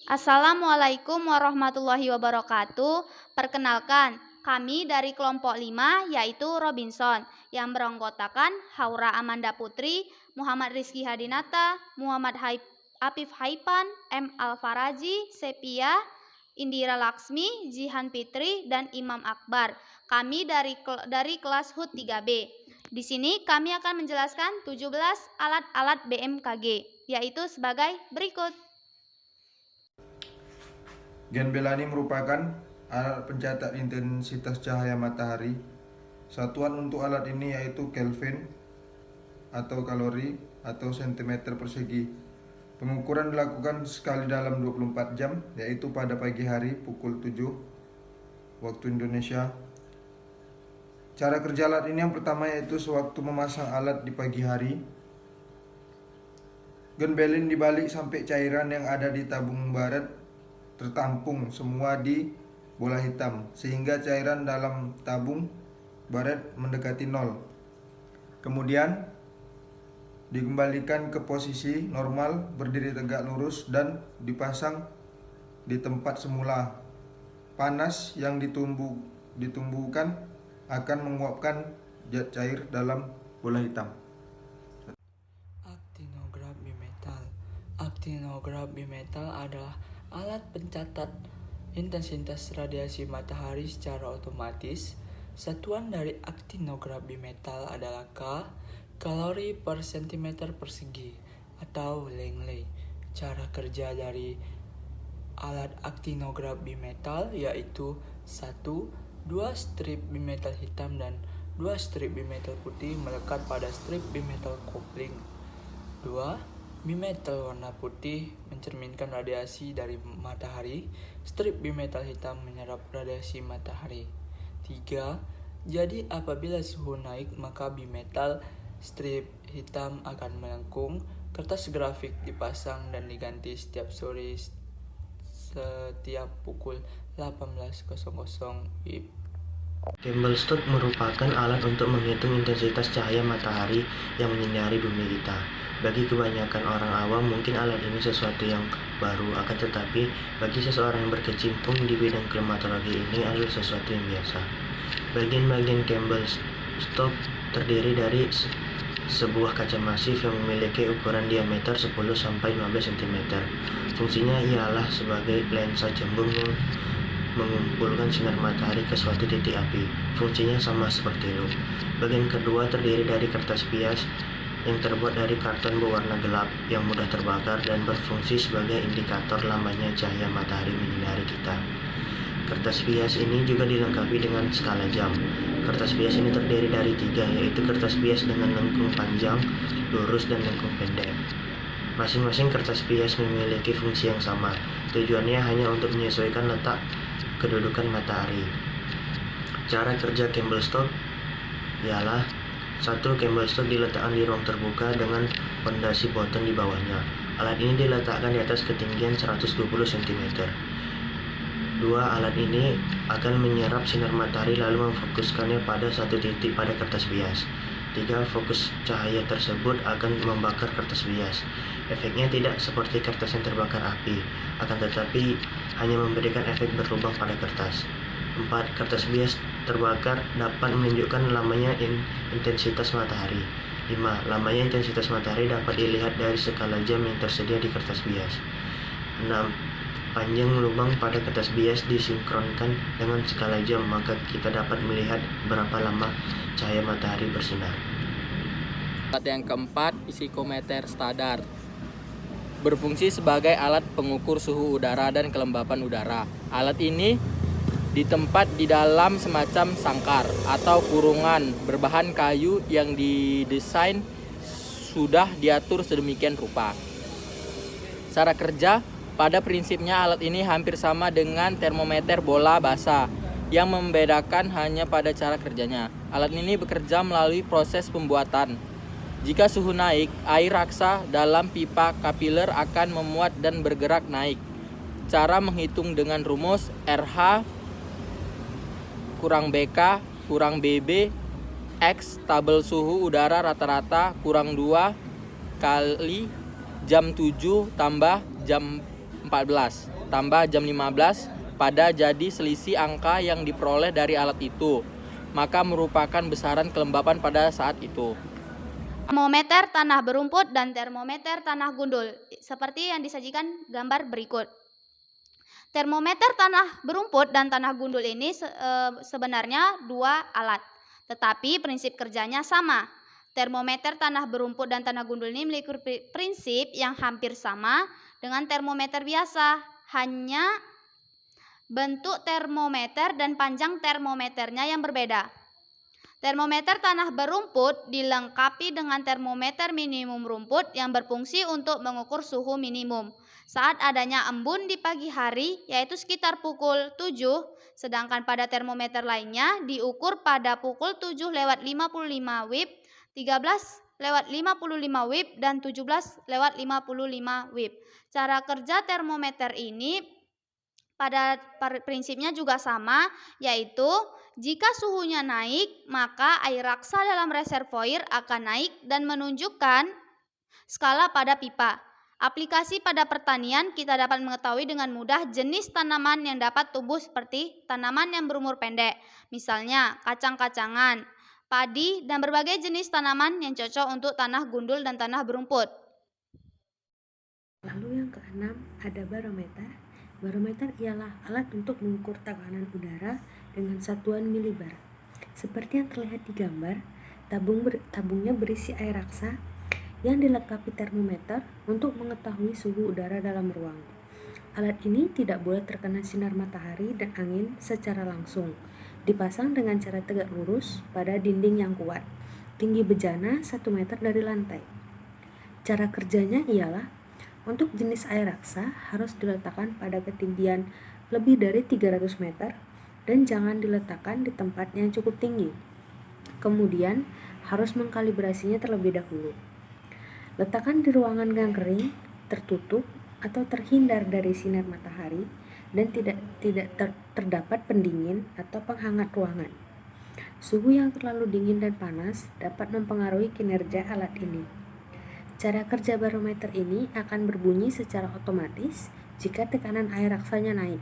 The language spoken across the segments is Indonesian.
Assalamualaikum warahmatullahi wabarakatuh. Perkenalkan, kami dari kelompok 5 yaitu Robinson yang beranggotakan Haura Amanda Putri, Muhammad Rizky Hadinata, Muhammad Afif Haipan, M. Alfaraji, Sepia, Indira Laksmi, Jihan Fitri, dan Imam Akbar. Kami dari kelas HUT 3B. Di sini kami akan menjelaskan 17 alat-alat BMKG, yaitu sebagai berikut. Gen Belani merupakan alat pencatat intensitas cahaya matahari. Satuan untuk alat ini yaitu Kelvin atau kalori atau sentimeter persegi. Pengukuran dilakukan sekali dalam 24 jam, yaitu pada pagi hari pukul 7 waktu Indonesia. Cara kerja alat ini yang pertama yaitu sewaktu memasang alat di pagi hari, gen belin dibalik sampai cairan yang ada di tabung baret tertampung semua di bola hitam, sehingga cairan dalam tabung baret mendekati nol. Kemudian dikembalikan ke posisi normal, berdiri tegak lurus dan dipasang di tempat semula. Panas yang ditumbuhkan akan menguapkan zat cair dalam bola hitam. Aktinograf bimetal. Aktinograf bimetal adalah alat pencatat intensitas radiasi matahari secara otomatis. Satuan dari aktinograf bimetal adalah kalori per sentimeter persegi atau Langley. Cara kerja dari alat aktinograf bimetal yaitu 1. 2 strip bimetal hitam dan 2 strip bimetal putih melekat pada strip bimetal kopling. 2. Bimetal warna putih mencerminkan radiasi dari matahari. Strip bimetal hitam menyerap radiasi matahari. 3. Jadi apabila suhu naik maka bimetal strip hitam akan melengkung. Kertas grafik dipasang dan diganti setiap sore setiap pukul 18.00 WIB. Candlestick merupakan alat untuk menghitung intensitas cahaya matahari yang menyinari bumi kita. Bagi kebanyakan orang awam, mungkin alat ini sesuatu yang baru, akan tetapi bagi seseorang yang berkecimpung di bidang klimatologi ini adalah sesuatu yang biasa. Bagian-bagian candlestick terdiri dari sebuah kaca masif yang memiliki ukuran diameter 10-15 cm. Fungsinya ialah sebagai lensa cembung yang mengumpulkan sinar matahari ke suatu titik api. Fungsinya sama seperti loop. Bagian kedua terdiri dari kertas pias yang terbuat dari karton berwarna gelap yang mudah terbakar dan berfungsi sebagai indikator lambatnya cahaya matahari menyinari kita. Kertas pias ini juga dilengkapi dengan skala jam. Kertas pias ini terdiri dari 3, yaitu kertas pias dengan lengkung panjang, lurus, dan lengkung pendek. Masing-masing kertas pias memiliki fungsi yang sama. Tujuannya hanya untuk menyesuaikan letak kedudukan matahari. Cara kerja candlestick ialah 1. Candlestick diletakkan di ruang terbuka dengan pondasi boton di bawahnya. Alat ini diletakkan di atas ketinggian 120 cm. 2. Alat ini akan menyerap sinar matahari lalu memfokuskannya pada satu titik pada kertas bias. 3. Fokus cahaya tersebut akan membakar kertas bias. Efeknya tidak seperti kertas yang terbakar api, akan tetapi hanya memberikan efek berlubang pada kertas. 4. Kertas bias terbakar dapat menunjukkan lamanya intensitas matahari. 5. Lamanya intensitas matahari dapat dilihat dari skala jam yang tersedia di kertas bias. 6. Panjang lubang pada kertas bias disinkronkan dengan skala jam, maka kita dapat melihat berapa lama cahaya matahari bersinar. Alat yang keempat, psikometer standar. Berfungsi sebagai alat pengukur suhu udara dan kelembapan udara. Alat ini ditempat di dalam semacam sangkar atau kurungan berbahan kayu yang didesain sudah diatur sedemikian rupa. Cara kerja: pada prinsipnya alat ini hampir sama dengan termometer bola basah. Yang membedakan hanya pada cara kerjanya. Alat ini bekerja melalui proses pembuatan. Jika suhu naik, air raksa dalam pipa kapiler akan memuat dan bergerak naik. Cara menghitung dengan rumus RH kurang BK kurang BB X tabel suhu udara rata-rata kurang 2 kali jam 7 tambah jam 14. tambah jam 15 pada jadi selisih angka yang diperoleh dari alat itu, maka merupakan besaran kelembapan pada saat itu. Termometer tanah berumput dan termometer tanah gundul, seperti yang disajikan gambar berikut. Termometer tanah berumput dan tanah gundul ini sebenarnya dua alat, tetapi prinsip kerjanya sama. Termometer tanah berumput dan tanah gundul ini memiliki prinsip yang hampir sama dengan termometer biasa, hanya bentuk termometer dan panjang termometernya yang berbeda. Termometer tanah berumput dilengkapi dengan termometer minimum rumput yang berfungsi untuk mengukur suhu minimum saat adanya embun di pagi hari, yaitu sekitar pukul 7, sedangkan pada termometer lainnya diukur pada pukul 7:55 WIB, 13:55 WIB, dan 17:55 WIB. Cara kerja termometer ini pada prinsipnya juga sama, yaitu jika suhunya naik, maka air raksa dalam reservoir akan naik dan menunjukkan skala pada pipa. Aplikasi pada pertanian, kita dapat mengetahui dengan mudah jenis tanaman yang dapat tumbuh seperti tanaman yang berumur pendek, misalnya kacang-kacangan, padi, dan berbagai jenis tanaman yang cocok untuk tanah gundul dan tanah berumput. Lalu yang keenam ada barometer. Barometer ialah alat untuk mengukur tekanan udara dengan satuan milibar. Seperti yang terlihat di gambar, tabungnya berisi air raksa yang dilengkapi termometer untuk mengetahui suhu udara dalam ruang. Alat ini tidak boleh terkena sinar matahari dan angin secara langsung. Dipasang dengan cara tegak lurus pada dinding yang kuat, tinggi bejana 1 meter dari lantai. Cara kerjanya ialah untuk jenis air raksa harus diletakkan pada ketinggian lebih dari 300 meter dan jangan diletakkan di tempat yang cukup tinggi. Kemudian harus mengkalibrasinya terlebih dahulu. Letakkan di ruangan yang kering, tertutup, atau terhindar dari sinar matahari dan tidak terdapat pendingin atau penghangat ruangan. Suhu yang terlalu dingin dan panas dapat mempengaruhi kinerja alat ini. Cara kerja barometer ini akan berbunyi secara otomatis jika tekanan air raksanya naik.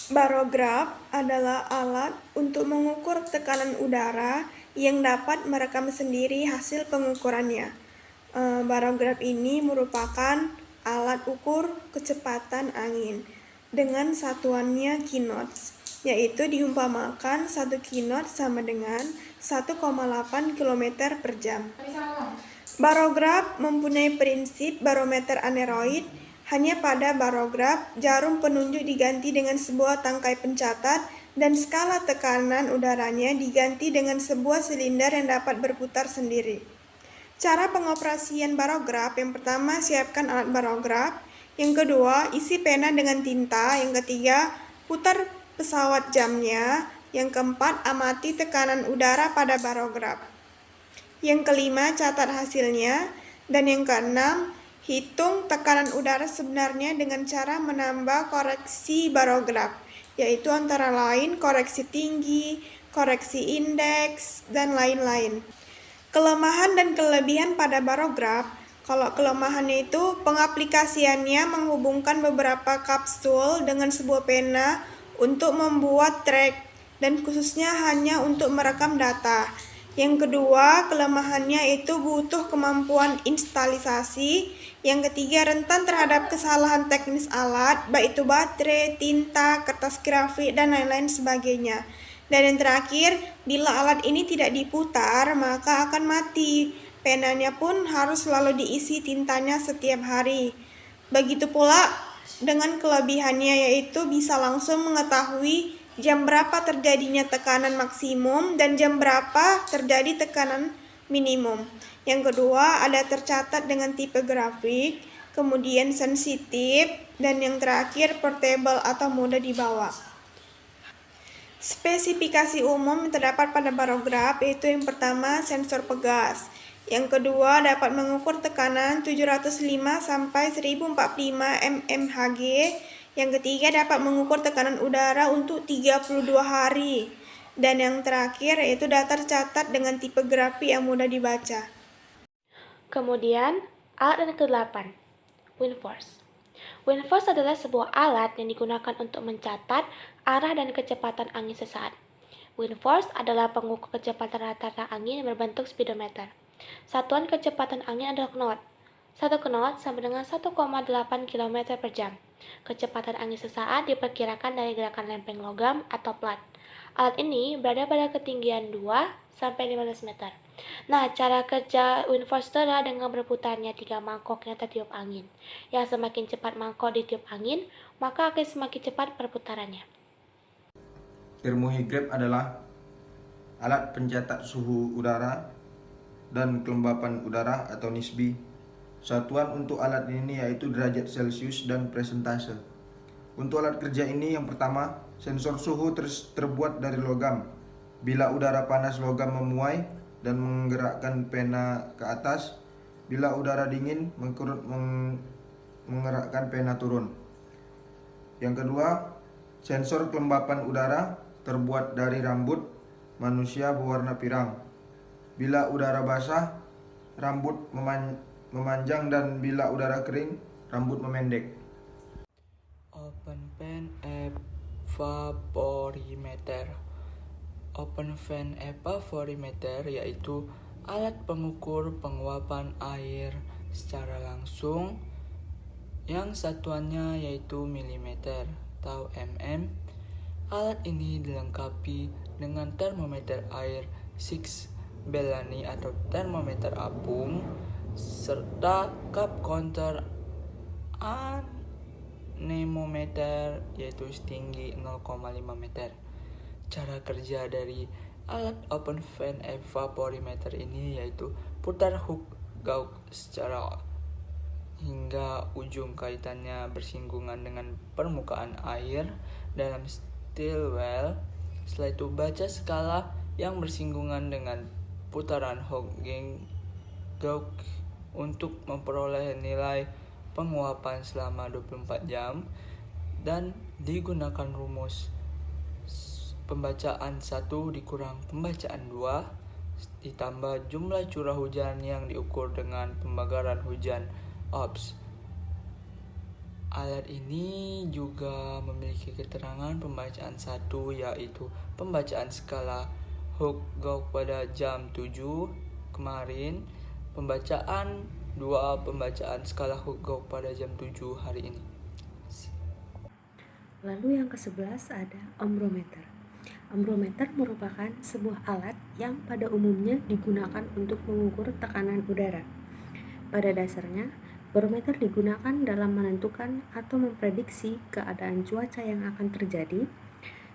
Barograf adalah alat untuk mengukur tekanan udara yang dapat merekam sendiri hasil pengukurannya. Barograf ini merupakan alat ukur kecepatan angin dengan satuannya knots, yaitu diumpamakan 1 knot sama dengan 1,8 km per jam. Barograf mempunyai prinsip barometer aneroid. Hanya pada barograf, jarum penunjuk diganti dengan sebuah tangkai pencatat dan skala tekanan udaranya diganti dengan sebuah silinder yang dapat berputar sendiri. Cara pengoperasian barograf: yang pertama, siapkan alat barograf. Yang kedua, isi pena dengan tinta. Yang ketiga, putar pesawat jamnya. Yang keempat, amati tekanan udara pada barograf. Yang kelima, catat hasilnya. Dan yang keenam, hitung tekanan udara sebenarnya dengan cara menambah koreksi barograf, yaitu antara lain koreksi tinggi, koreksi indeks, dan lain-lain. Kelemahan dan kelebihan pada barograf. Kalau kelemahannya itu pengaplikasiannya menghubungkan beberapa kapsul dengan sebuah pena untuk membuat track dan khususnya hanya untuk merekam data. Yang kedua, kelemahannya itu butuh kemampuan instalisasi. Yang ketiga, rentan terhadap kesalahan teknis alat, baik itu baterai, tinta, kertas grafik, dan lain-lain sebagainya. Dan yang terakhir, bila alat ini tidak diputar, maka akan mati. Penanya pun harus selalu diisi tintanya setiap hari. Begitu pula dengan kelebihannya, yaitu bisa langsung mengetahui jam berapa terjadinya tekanan maksimum dan jam berapa terjadi tekanan minimum. Yang kedua, ada tercatat dengan tipe grafik, kemudian sensitif, dan yang terakhir portable atau mudah dibawa. Spesifikasi umum yang terdapat pada barograf yaitu yang pertama, sensor pegas. Yang kedua, dapat mengukur tekanan 705 sampai 1045 mmHg. Yang ketiga, dapat mengukur tekanan udara untuk 32 hari. Dan yang terakhir yaitu data tercatat dengan tipe grafik yang mudah dibaca. Kemudian, alat yang ke-8, wind force. Windforce adalah sebuah alat yang digunakan untuk mencatat arah dan kecepatan angin sesaat. Windforce adalah pengukur kecepatan rata-rata angin yang berbentuk speedometer. Satuan kecepatan angin adalah knot. 1 knot sama dengan 1,8 km per jam. Kecepatan angin sesaat diperkirakan dari gerakan lempeng logam atau plat. Alat ini berada pada ketinggian 2-15 meter. Nah, cara kerja Windforce adalah dengan berputarnya 3 mangkok yang tertiup angin. Yang semakin cepat mangkok ditiup angin, maka akan semakin cepat perputarannya. Termohigraf adalah alat pencatat suhu udara dan kelembapan udara atau nisbi. Satuan untuk alat ini yaitu derajat Celcius dan persentase. Untuk alat kerja ini yang pertama, sensor suhu terbuat dari logam. Bila udara panas logam memuai dan menggerakkan pena ke atas. Bila udara dingin menggerakkan pena turun. Yang kedua, sensor kelembapan udara terbuat dari rambut manusia berwarna pirang. Bila udara basah, rambut memanjang dan bila udara kering, rambut memendek. Open fan evaporimeter. Open fan evaporimeter yaitu alat pengukur penguapan air secara langsung yang satuannya yaitu milimeter atau mm. Alat ini dilengkapi dengan termometer air 6 Bellani atau termometer apung serta cup counter anemometer yaitu setinggi 0,5 meter. Cara kerja dari alat open fan evaporimeter ini yaitu putar hook gauk secara hingga ujung kaitannya bersinggungan dengan permukaan air dalam steel well. Setelah itu baca skala yang bersinggungan dengan putaran hook gauk untuk memperoleh nilai penguapan selama 24 jam dan digunakan rumus pembacaan 1 dikurang pembacaan 2 ditambah jumlah curah hujan yang diukur dengan pembakaran hujan OPS. Alat ini juga memiliki keterangan pembacaan 1 yaitu pembacaan skala hook gauk pada jam 7 kemarin, pembacaan 2 pembacaan skala hook gauk pada jam 7 hari ini. Lalu yang ke-11 ada ombrometer. Ombrometer merupakan sebuah alat yang pada umumnya digunakan untuk mengukur tekanan udara. Pada dasarnya, barometer digunakan dalam menentukan atau memprediksi keadaan cuaca yang akan terjadi,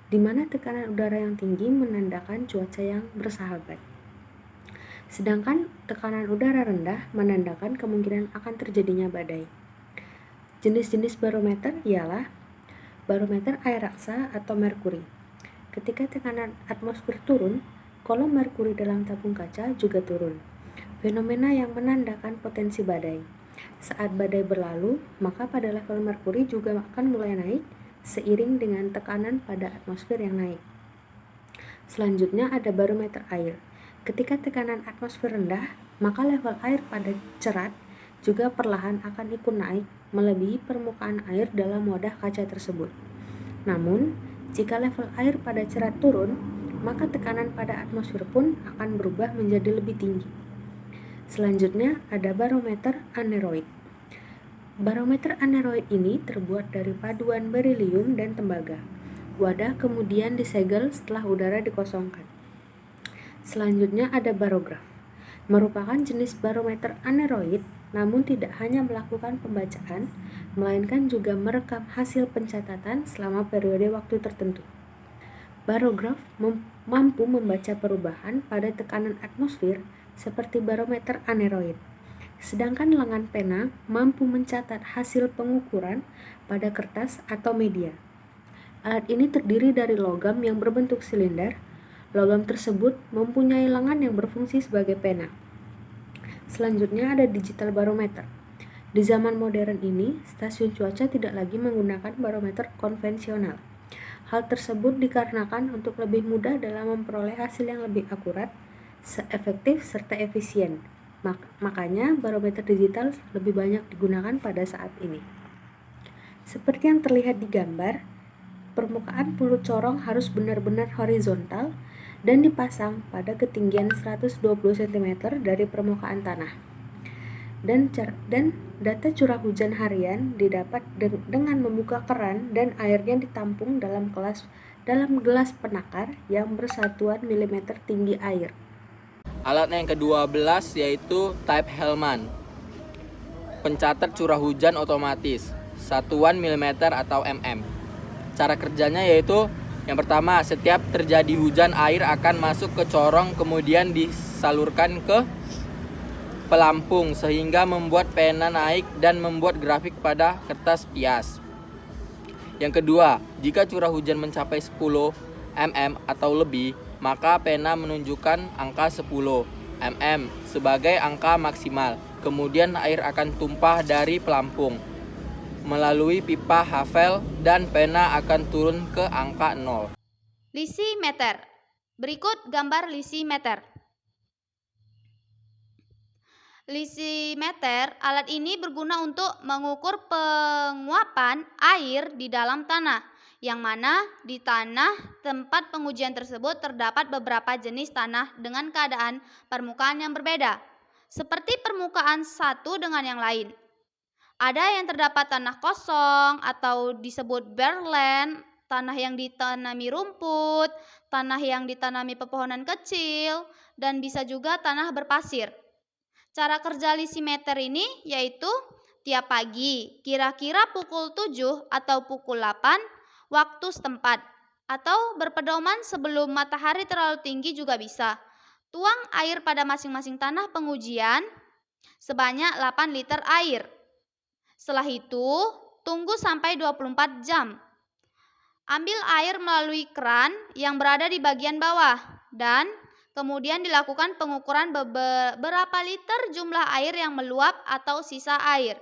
di mana tekanan udara yang tinggi menandakan cuaca yang bersahabat. Sedangkan tekanan udara rendah menandakan kemungkinan akan terjadinya badai. Jenis-jenis barometer ialah barometer air raksa atau merkuri. Ketika tekanan atmosfer turun, kolom merkuri dalam tabung kaca juga turun. Fenomena yang menandakan potensi badai. Saat badai berlalu, maka pada level merkuri juga akan mulai naik seiring dengan tekanan pada atmosfer yang naik. Selanjutnya ada barometer air. Ketika tekanan atmosfer rendah, maka level air pada cerat juga perlahan akan ikut naik melebihi permukaan air dalam wadah kaca tersebut. Namun, jika level air pada cerat turun, maka tekanan pada atmosfer pun akan berubah menjadi lebih tinggi. Selanjutnya ada barometer aneroid. Barometer aneroid ini terbuat dari paduan berilium dan tembaga. Wadah kemudian disegel setelah udara dikosongkan. Selanjutnya ada barograf. Merupakan jenis barometer aneroid, namun tidak hanya melakukan pembacaan, melainkan juga merekam hasil pencatatan selama periode waktu tertentu. Barograf mampu membaca perubahan pada tekanan atmosfer seperti barometer aneroid. Sedangkan lengan pena mampu mencatat hasil pengukuran pada kertas atau media. Alat ini terdiri dari logam yang berbentuk silinder. Logam tersebut mempunyai lengan yang berfungsi sebagai pena. Selanjutnya ada digital barometer. Di zaman modern ini, stasiun cuaca tidak lagi menggunakan barometer konvensional. Hal tersebut dikarenakan untuk lebih mudah dalam memperoleh hasil yang lebih akurat, efektif, serta efisien. Makanya barometer digital lebih banyak digunakan pada saat ini. Seperti yang terlihat di gambar, permukaan mulut corong harus benar-benar horizontal dan dipasang pada ketinggian 120 cm dari permukaan tanah. Dan data curah hujan harian didapat dengan membuka keran dan airnya ditampung dalam gelas penakar yang bersatuan milimeter tinggi air. Alat yang ke-12 yaitu type Hellman, pencatat curah hujan otomatis, satuan milimeter atau mm. Cara kerjanya yaitu yang pertama, setiap terjadi hujan air akan masuk ke corong kemudian disalurkan ke pelampung sehingga membuat pena naik dan membuat grafik pada kertas pias. Yang kedua, jika curah hujan mencapai 10 mm atau lebih, maka pena menunjukkan angka 10 mm sebagai angka maksimal. Kemudian air akan tumpah dari pelampung melalui pipa Havel dan pena akan turun ke angka 0. Lisimeter. Berikut gambar lisimeter. Lisimeter, alat ini berguna untuk mengukur penguapan air di dalam tanah, yang mana di tanah tempat pengujian tersebut terdapat beberapa jenis tanah dengan keadaan permukaan yang berbeda, seperti permukaan satu dengan yang lain. Ada yang terdapat tanah kosong atau disebut bare land, tanah yang ditanami rumput, tanah yang ditanami pepohonan kecil, dan bisa juga tanah berpasir. Cara kerja lisimeter ini yaitu tiap pagi, kira-kira pukul 7 atau pukul 8 waktu setempat, atau berpedoman sebelum matahari terlalu tinggi juga bisa. Tuang air pada masing-masing tanah pengujian sebanyak 8 liter air. Setelah itu, tunggu sampai 24 jam. Ambil air melalui keran yang berada di bagian bawah dan kemudian dilakukan pengukuran berapa liter jumlah air yang meluap atau sisa air.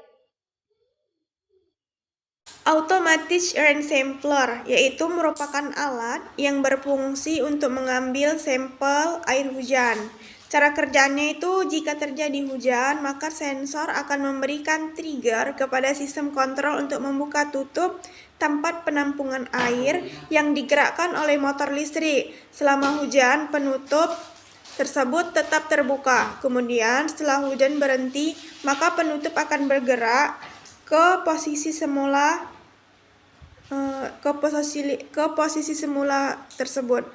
Automatic rain sampler yaitu merupakan alat yang berfungsi untuk mengambil sampel air hujan. Cara kerjanya itu jika terjadi hujan, maka sensor akan memberikan trigger kepada sistem kontrol untuk membuka tutup tempat penampungan air yang digerakkan oleh motor listrik. Selama hujan, penutup tersebut tetap terbuka. Kemudian setelah hujan berhenti, maka penutup akan bergerak ke posisi semula tersebut.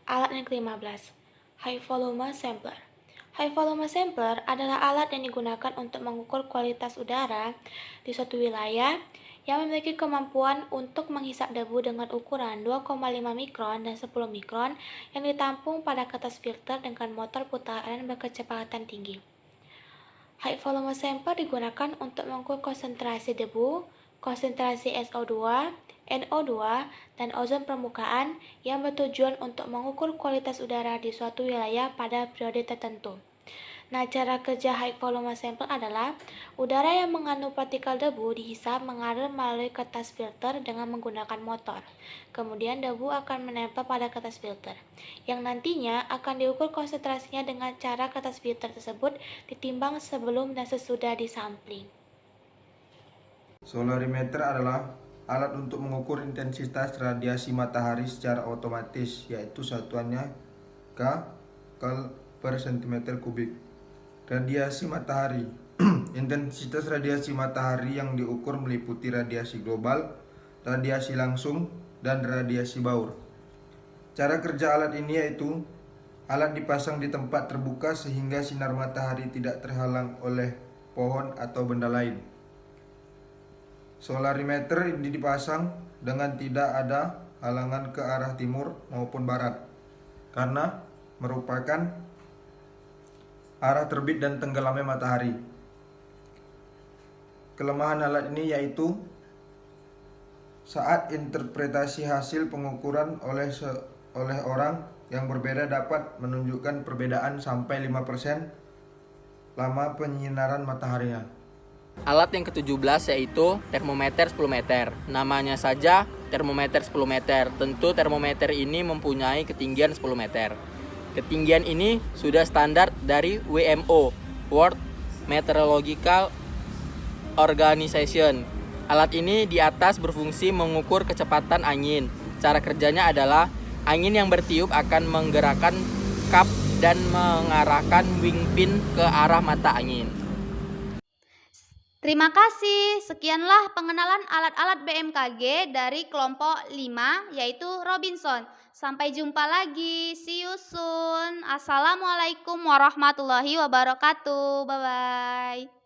Alat yang ke-15, High Volume Sampler. High Volume Sampler adalah alat yang digunakan untuk mengukur kualitas udara di suatu wilayah yang memiliki kemampuan untuk menghisap debu dengan ukuran 2,5 mikron dan 10 mikron yang ditampung pada kertas filter dengan motor putaran berkecepatan tinggi. High Volume Sampler digunakan untuk mengukur konsentrasi debu, konsentrasi SO2, NO2, dan ozon permukaan yang bertujuan untuk mengukur kualitas udara di suatu wilayah pada periode tertentu. Nah, cara kerja high volume sampler adalah udara yang mengandung partikel debu dihisap mengalir melalui kertas filter dengan menggunakan motor. Kemudian debu akan menempel pada kertas filter, yang nantinya akan diukur konsentrasinya dengan cara kertas filter tersebut ditimbang sebelum dan sesudah disampling. Solarimeter adalah alat untuk mengukur intensitas radiasi matahari secara otomatis, yaitu satuannya per cm3. Radiasi matahari. Intensitas radiasi matahari yang diukur meliputi radiasi global, radiasi langsung, dan radiasi baur. Cara kerja alat ini yaitu alat dipasang di tempat terbuka sehingga sinar matahari tidak terhalang oleh pohon atau benda lain. Solarimeter ini dipasang dengan tidak ada halangan ke arah timur maupun barat, karena merupakan arah terbit dan tenggelamnya matahari. Kelemahan alat ini yaitu saat interpretasi hasil pengukuran oleh orang yang berbeda dapat menunjukkan perbedaan sampai 5% lama penyinaran mataharinya. Alat yang ke-17 yaitu termometer 10 meter. Namanya saja termometer 10 meter. Tentu termometer ini mempunyai ketinggian 10 meter. Ketinggian ini sudah standar dari WMO, World Meteorological Organization. Alat ini di atas berfungsi mengukur kecepatan angin. Cara kerjanya adalah angin yang bertiup akan menggerakkan kap dan mengarahkan wingpin ke arah mata angin. Terima kasih. Sekianlah pengenalan alat-alat BMKG dari kelompok 5 yaitu Robinson. Sampai jumpa lagi. See you soon. Assalamualaikum warahmatullahi wabarakatuh. Bye bye.